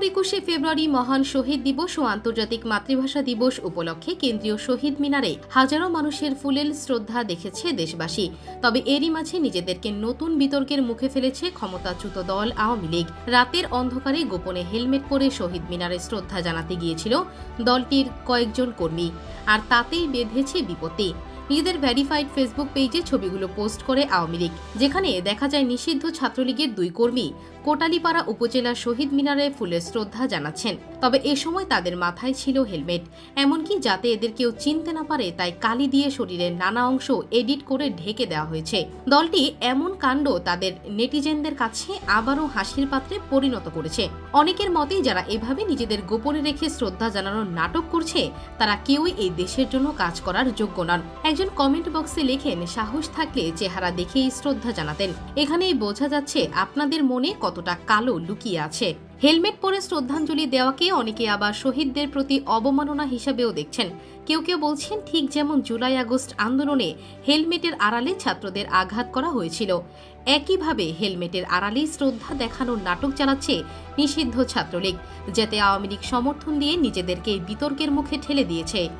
21শে ফেব্রুয়ারি মহান শহীদ দিবস ও আন্তর্জাতিক মাতৃভাষা দিবস উপলক্ষে কেন্দ্রীয় শহীদ মিনারে হাজারো মানুষের ফুলেল শ্রদ্ধা দেখেছে দেশবাসী। তবে এরই মাঝে নিজেদেরকে নতুন বিতর্কের মুখে ফেলেছে ক্ষমতাচ্যুত দল আওয়ামী লীগ। রাতের অন্ধকারে গোপনে হেলমেট পরে শহীদ মিনারে শ্রদ্ধা জানাতে গিয়েছিল দলটির কয়েকজন কর্মী, আর তাতেই বেঁধেছে বিপত্তি। নিজেদের ভেরিফাইড ফেসবুক পেজে ছবিগুলো পোস্ট করে আওয়ামী লীগ, যেখানে দেখা যায় নিষিদ্ধ ছাত্রলীগের দুই কর্মী কোটালীপাড়া উপজেলার শহীদ মিনারে ফুলের শ্রদ্ধা জানাচ্ছেন। তবে এ সময় তাদের মাথায় ছিল হেলমেট, এমনকি যাতে এদের কেউ চিনতে না পারে তাই কালি দিয়ে শরীরের নানা অংশ এডিট করে ঢেকে দেওয়া হয়েছে। দলটি এমন কাণ্ড তাদের নেটিজেনদের কাছে আবারও হাসির পাত্রে পরিণত করেছে। অনেকের মতে যারা এভাবে নিজেদের গোপনে রেখে শ্রদ্ধা জানানোর নাটক করছে তারা কেউই এই দেশের জন্য কাজ করার যোগ্য নন। একজন কমেন্ট বক্সে লেখেন, সাহস থাকলে চেহারা দেখেই শ্রদ্ধা জানাতেন। এখানেই বোঝা যাচ্ছে আপনাদের মনে কতটা কালো লুকিয়ে আছে। হেলমেট পরে শ্রদ্ধাঞ্জলি দেওয়াকে অনেকে আবার শহীদদের প্রতি অবমাননা হিসাবেও দেখছেন। কেউ কেউ বলছেন ঠিক যেমন জুলাই আগস্ট আন্দোলনে হেলমেটের আড়ালে ছাত্রদের আঘাত করা হয়েছিল, একইভাবে হেলমেটের আড়ালেই শ্রদ্ধা দেখানোর নাটক চালাচ্ছে নিষিদ্ধ ছাত্রলীগ, যাতে আওয়ামী লীগ সমর্থন দিয়ে নিজেদেরকে বিতর্কের মুখে ঠেলে দিয়েছে।